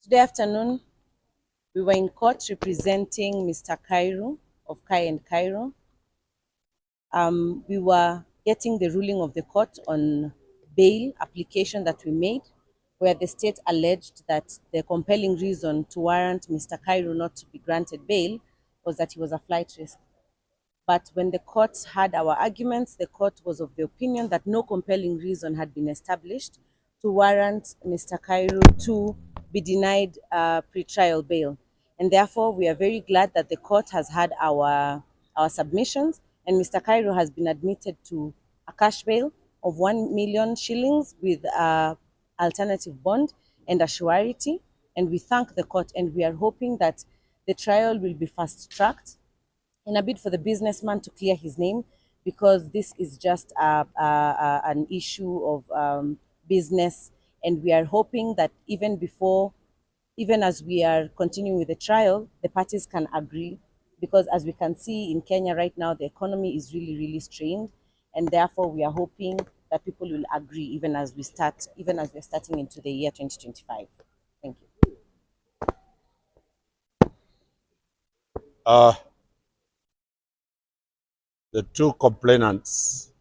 Today afternoon, we were in court representing Mr. Kairo of Kai and Kairo. We were getting the ruling of the court on bail application that we made, where the state alleged that the compelling reason to warrant Mr. Kairo not to be granted bail was that he was a flight risk. But when the court heard our arguments, the court was of the opinion that no compelling reason had been established to warrant Mr. Kairo to be denied pre-trial bail. And therefore, we are very glad that the court has had our submissions, and Mr. Kairo has been admitted to a cash bail of 1 million shillings with alternative bond and a surety. And we thank the court, and we are hoping that the trial will be fast-tracked in a bid for the businessman to clear his name, because this is just an issue of business. And we are hoping that even as we are continuing with the trial, the parties can agree, because as we can see in Kenya right now, the economy is really, really strained. And therefore, we are hoping that people will agree even as we're starting into the year 2025. Thank you. The two complainants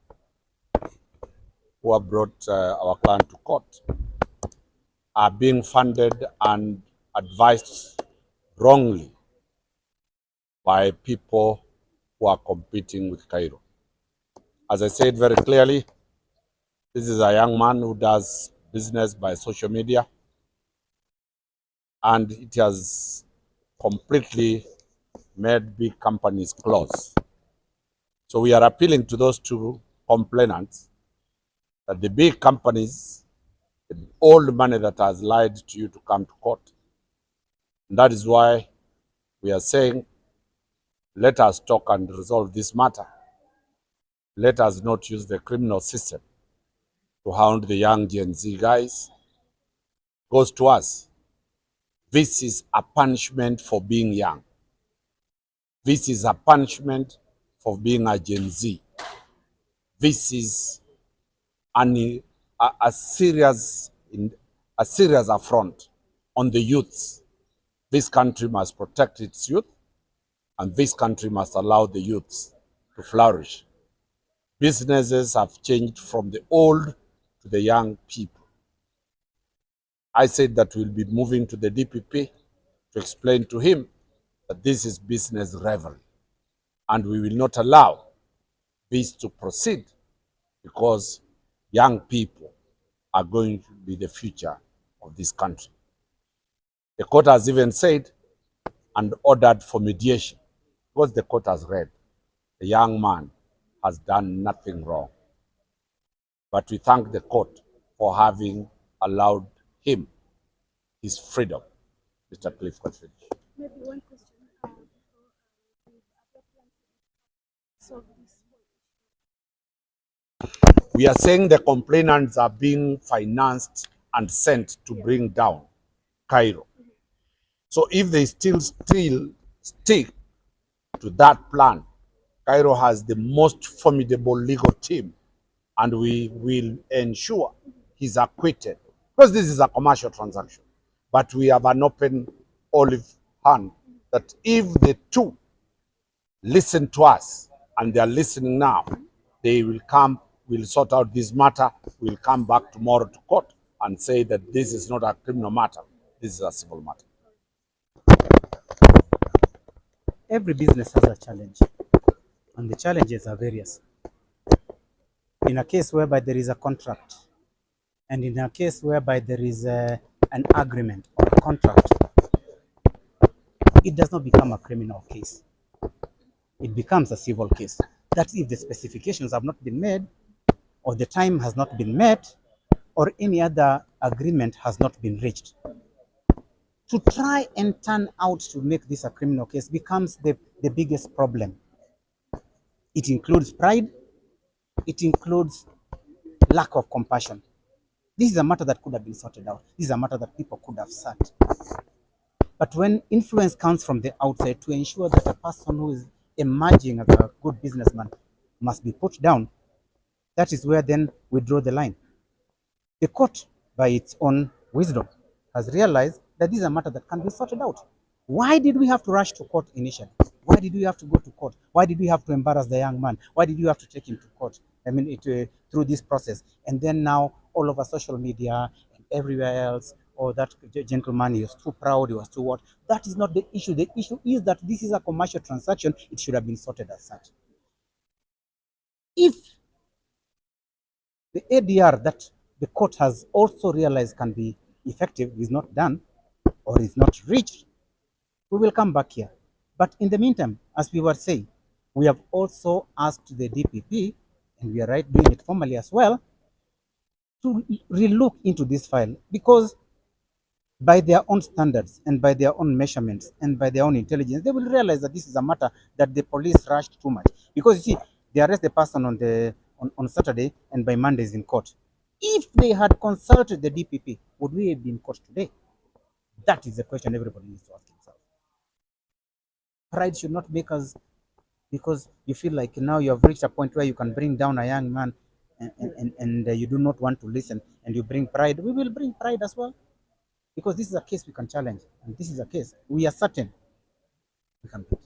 who have brought our client to court are being funded and advised wrongly by people who are competing with Kairo. As I said very clearly, this is a young man who does business by social media, and it has completely made big companies close. So we are appealing to those two complainants that the big companies, all the money that has lied to you to come to court. And that is why we are saying, let us talk and resolve this matter. Let us not use the criminal system to hound the young Gen Z guys. Goes to us. This is a punishment for being young. This is a punishment for being a Gen Z. This is a serious affront on the youths. This country must protect its youth, and this country must allow the youths to flourish. Businesses have changed from the old to the young people. I said that we'll be moving to the DPP to explain to him that this is business revelry, and we will not allow this to proceed, because young people are going to be the future of this country. The court has even said and ordered for mediation, because the court has read the young man has done nothing wrong. But we thank the court for having allowed him his freedom. Mr. Khalif, continue. Maybe one question before We are saying the complainants are being financed and sent to bring down Kairo. So if they still stick to that plan, Kairo has the most formidable legal team, and we will ensure he's acquitted, because this is a commercial transaction. But we have an open olive hand that if the two listen to us, and they are listening now, they will come, we'll sort out this matter, we'll come back tomorrow to court and say that this is not a criminal matter, this is a civil matter. Every business has a challenge, and the challenges are various. In a case whereby there is a contract, and in a case whereby there is an agreement or a contract, it does not become a criminal case. It becomes a civil case. That's if the specifications have not been made, or the time has not been met, or any other agreement has not been reached. To try and turn out to make this a criminal case becomes the biggest problem. It includes pride. It includes lack of compassion. This is a matter that could have been sorted out. This is a matter that people could have sat. But when influence comes from the outside to ensure that a person who is emerging as a good businessman must be put down, that is where then we draw the line. The court, by its own wisdom, has realized that this is a matter that can be sorted out. Why did we have to rush to court initially? Why did we have to go to court? Why did we have to embarrass the young man? Why did you have to take him to court? I mean, through this process. And then now, all over social media and everywhere else, oh, that gentleman, he was too proud, he was too what. That is not the issue. The issue is that this is a commercial transaction. It should have been sorted as such. If the ADR that the court has also realized can be effective is not done or is not reached, we will come back here. But in the meantime, as we were saying, we have also asked the DPP, and we are doing it formally as well, to relook into this file, because by their own standards and by their own measurements and by their own intelligence, they will realize that this is a matter that the police rushed too much. Because you see, they arrest the person on Saturday, and by Monday is in court. If they had consulted the DPP, would we have been in court today? That is the question everybody needs to ask himself. Pride should not make us, because you feel like now you have reached a point where you can bring down a young man, and you do not want to listen, and you bring pride. We will bring pride as well, because this is a case we can challenge, and this is a case we are certain we can beat.